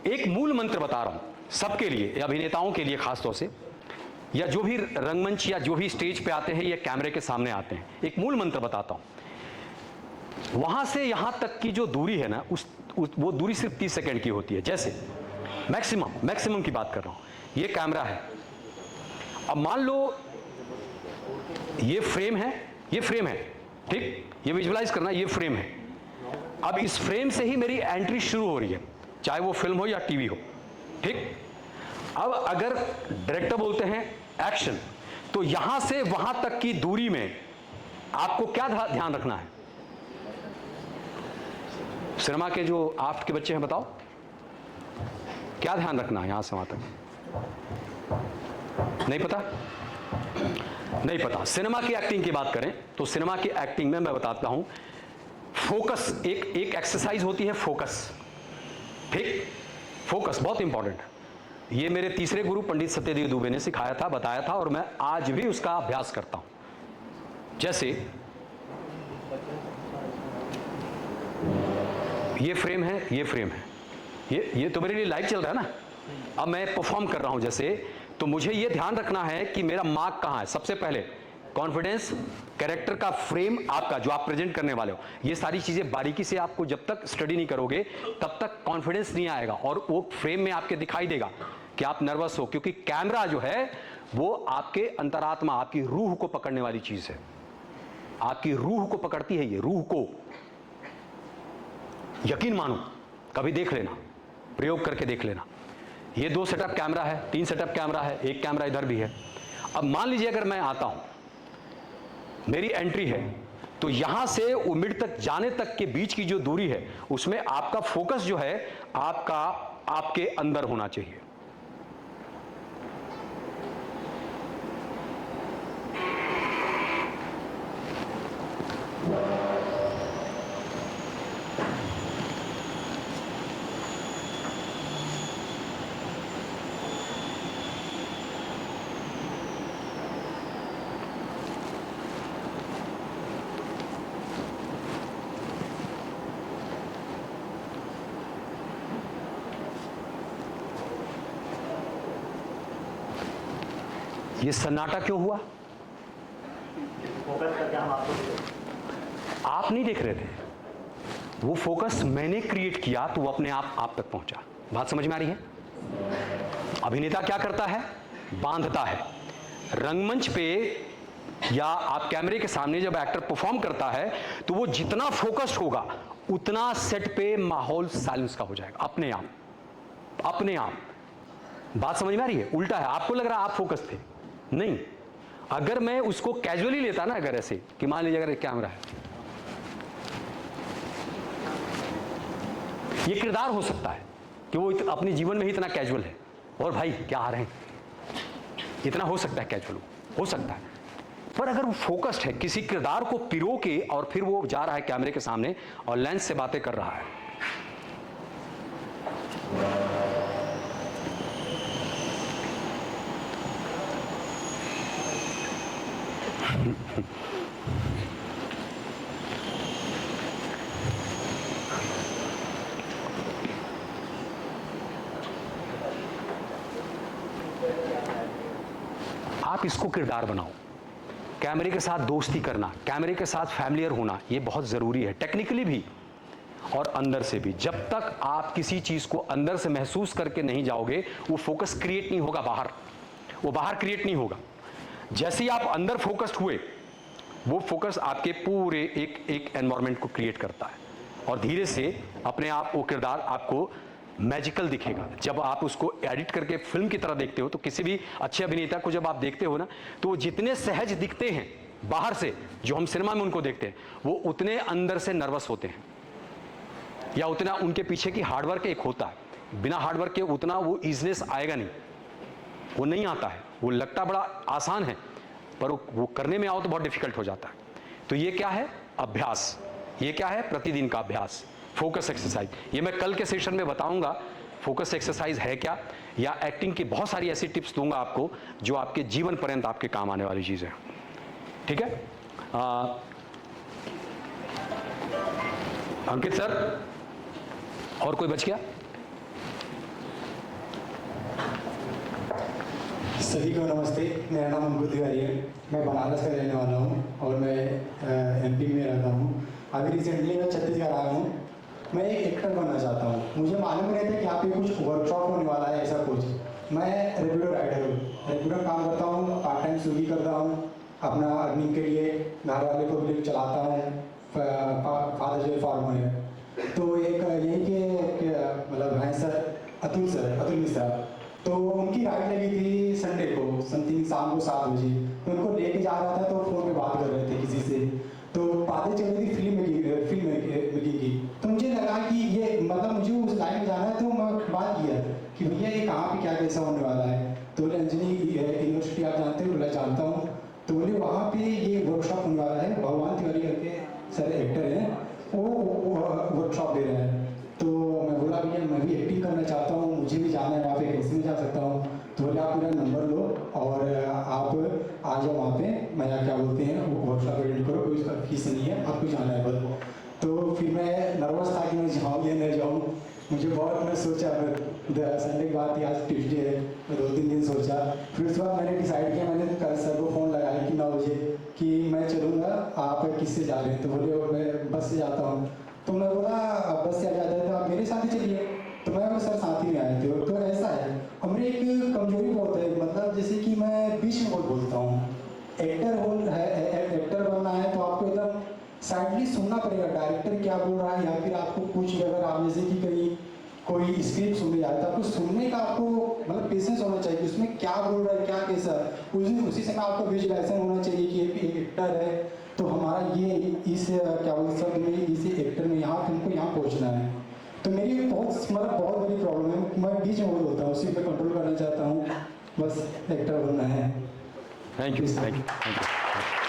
एक मूल मंत्र बता रहा हूं सबके लिए, अभिनेताओं के लिए खास तौर से, या जो भी रंगमंच या जो भी स्टेज पे आते हैं या कैमरे के सामने आते हैं, एक मूल मंत्र बताता हूं। वहां से यहां तक की जो दूरी है ना, वो दूरी सिर्फ 30 सेकंड की होती है। जैसे मैक्सिमम की बात कर रहा हूं। ये कैमरा है, अब मान लो ये फ्रेम है, ठीक, ये विजुअलाइज करना, ये फ्रेम है। अब इस फ्रेम से ही मेरी एंट्री शुरू हो रही है, चाहे वो फिल्म हो या टीवी हो, ठीक। अब अगर डायरेक्टर बोलते हैं एक्शन, तो यहां से वहां तक की दूरी में आपको क्या ध्यान रखना है? सिनेमा के जो आर्ट के बच्चे हैं, बताओ क्या ध्यान रखना है यहां से वहां तक? नहीं पता? नहीं पता। सिनेमा की एक्टिंग की बात करें तो सिनेमा की एक्टिंग में मैं बताता हूं, फोकस एक एक्सरसाइज होती है, फोकस, ठीक। फोकस बहुत इंपॉर्टेंट है। ये मेरे तीसरे गुरु पंडित सत्यदेव दुबे ने सिखाया था, बताया था, और मैं आज भी उसका अभ्यास करता हूं। जैसे ये फ्रेम है, ये तो मेरे लिए लाइव चल रहा है ना। अब मैं परफॉर्म कर रहा हूं जैसे, तो मुझे ये ध्यान रखना है कि मेरा मार्क कहां है। सबसे पहले कॉन्फिडेंस, कैरेक्टर का फ्रेम, आपका जो आप प्रेजेंट करने वाले हो, ये सारी चीजें बारीकी से आपको जब तक स्टडी नहीं करोगे तब तक कॉन्फिडेंस नहीं आएगा, और वो फ्रेम में आपके दिखाई देगा कि आप नर्वस हो, क्योंकि कैमरा जो है वो आपके अंतरात्मा, आपकी रूह को पकड़ने वाली चीज है। आपकी रूह को पकड़ती है, ये रूह को, यकीन मानो, कभी देख लेना, प्रयोग करके देख लेना। ये 2 सेटअप कैमरा है, 3 सेटअप कैमरा है, एक कैमरा इधर भी है। अब मान लीजिए अगर मैं आता हूं, मेरी एंट्री है, तो यहां से वो मिड तक जाने तक के बीच की जो दूरी है, उसमें आपका फोकस जो है आपके अंदर होना चाहिए। ये सन्नाटा क्यों हुआ? फोकस करके हम आप नहीं देख रहे थे, वो फोकस मैंने क्रिएट किया, तो वो अपने आप तक पहुंचा। बात समझ में आ रही है? अभिनेता क्या करता है? बांधता है। रंगमंच पे या आप कैमरे के सामने जब एक्टर परफॉर्म करता है, तो वो जितना फोकस्ड होगा उतना सेट पे माहौल साइलेंस का हो जाएगा, अपने आप। बात समझ में आ रही है? उल्टा है, आपको लग रहा है आप फोकस थे, नहीं। अगर मैं उसको कैजुअली लेता ना, अगर ऐसे कि मान लीजिए अगर एक कैमरा है, ये किरदार हो सकता है कि वो अपने जीवन में ही इतना कैजुअल है, और भाई क्या आ रहे हैं, इतना हो सकता है, कैजुअल हो सकता है। पर अगर वो फोकस्ड है, किसी किरदार को पिरो के, और फिर वो जा रहा है कैमरे के सामने और लेंस से बातें कर रहा है, आप इसको किरदार बनाओ। कैमरे के साथ दोस्ती करना, कैमरे के साथ फैमिलियर होना, ये बहुत जरूरी है, टेक्निकली भी और अंदर से भी। जब तक आप किसी चीज को अंदर से महसूस करके नहीं जाओगे, वो फोकस क्रिएट नहीं होगा बाहर, वो बाहर क्रिएट नहीं होगा। जैसे ही आप अंदर फोकस्ड हुए, वो फोकस आपके पूरे एक एनवायरनमेंट को क्रिएट करता है, और धीरे से अपने आप वो किरदार आपको मैजिकल दिखेगा। जब आप उसको एडिट करके फिल्म की तरह देखते हो, तो किसी भी अच्छे अभिनेता को जब आप देखते हो ना, तो वो जितने सहज दिखते हैं बाहर से, जो हम सिनेमा में उनको देखते हैं, वो उतने अंदर से नर्वस होते हैं, या उतना उनके पीछे की हार्डवर्क एक होता है। बिना हार्डवर्क के उतना वो ईजनेस आएगा नहीं, वो नहीं आता है। वो लगता बड़ा आसान है, पर वो करने में आओ तो बहुत डिफिकल्ट हो जाता है। तो ये क्या है? अभ्यास। ये क्या है? प्रतिदिन का अभ्यास, फोकस एक्सरसाइज। ये मैं कल के सेशन में बताऊंगा फोकस एक्सरसाइज है क्या, या एक्टिंग की बहुत सारी ऐसी टिप्स दूंगा आपको जो आपके जीवन पर्यंत आपके काम आने वाली चीज है। ठीक है? अंकित सर, और कोई बच गया? सभी को नमस्ते। मेरा नाम अंकुर तिवारी है। मैं बनारस का रहने वाला हूँ और मैं एमपी में रहता हूँ। अभी रिसेंटली मैं छत्तीसगढ़ आया हूँ। मैं एक एक्टर बनना चाहता हूँ। मुझे मालूम नहीं था कि यहाँ पे कुछ वर्कशॉप होने वाला है, ऐसा कुछ। मैं रेगुलर राइडर हूँ, रेगुलर काम करता हूँ, पार्ट टाइम स्विगी करता हूँ, अपना अर्निंग के लिए घर वाले को भी चलाता हूँ। फादर जो फार्मर है, तो एक यहीं के मतलब हैं सर अतुल मिश्रा, तो उनकी राइड लगी थी संडे को समथिंग शाम को 7 बजे। तो उनको लेके जा रहा था तो फ़ोन पे बात कर रहे थे किसी से, तो बातें चल रही थी फिल्म मेकिंग की। तो मुझे लगा कि ये मतलब मुझे उस लाइन में जाना है, तो मैं बात किया कि भैया ये कहाँ पे क्या कैसा होने वाला है। तो बोले अंजनी यूनिवर्सिटी आप जानते हो? बोला जानता हूँ। तो बोले वहाँ पे ये वर्कशॉप होने वाला है, भगवान तिवारी करके सर एक्टर हैं, वो वर्कशॉप दे रहे हैं। तो मैं बोला भैया मैं भी एक्टिंग करना चाहता हूँ, मुझे भी जाना है वहाँ पे, कैसे में जा सकता हूँ? तो बोले आप मेरा नंबर लो और आप आ जाओ वहाँ पे, मैं क्या बोलते हैं वर्कशॉप अटेंड करो, कोई उसका फीस नहीं है, आपको जाना है बस। तो फिर मैं नर्वस था कि मैं जाऊँ या नहीं जाऊँ। मुझे बहुत मैं सोचा, फिर संडे की बात थी, आज ट्यूजडे है, मैं 2-3 दिन सोचा। फिर उसके बाद मैंने डिसाइड किया, मैंने कल सर को फ़ोन लगाया कि 9 बजे कि मैं चलूँगा, आप किससे जा रहे हैं? तो बोले मैं बस से जाता हूँ। तो मैं बोला आप बस से आ जाते हैं तो आप मेरे साथ ही चलिए। तो मैं और सर साथ ही में आए थे। तो ऐसा है, हमारी एक कमजोरी बहुत है, मतलब जैसे कि मैं बीच में बहुत बोलता हूँ। एक्टर बनना है तो आपको एकदम साइडली सुनना पड़ेगा, डायरेक्टर क्या बोल रहा है, या फिर आपको कुछ अगर आप जैसे कि कहीं कोई स्क्रिप्ट सुनने जाए तो आपको सुनने का आपको मतलब पेशेंस होना चाहिए कि उसमें क्या बोल रहा है, क्या कैसा है। उसी समय आपको विजुअलाइजेशन होना चाहिए कि एक एक्टर है तो हमारा ये इस क्या बोलते शब्द में, इस एक्टर में यहाँ हमको यहाँ पहुँचना है। तो मेरी बहुत मतलब बहुत बड़ी प्रॉब्लम है, मैं बीच में बोल होता हूँ, उसी पर कंट्रोल करना चाहता हूँ, बस एक्टर बनना है। Thank you, thank you, thank you.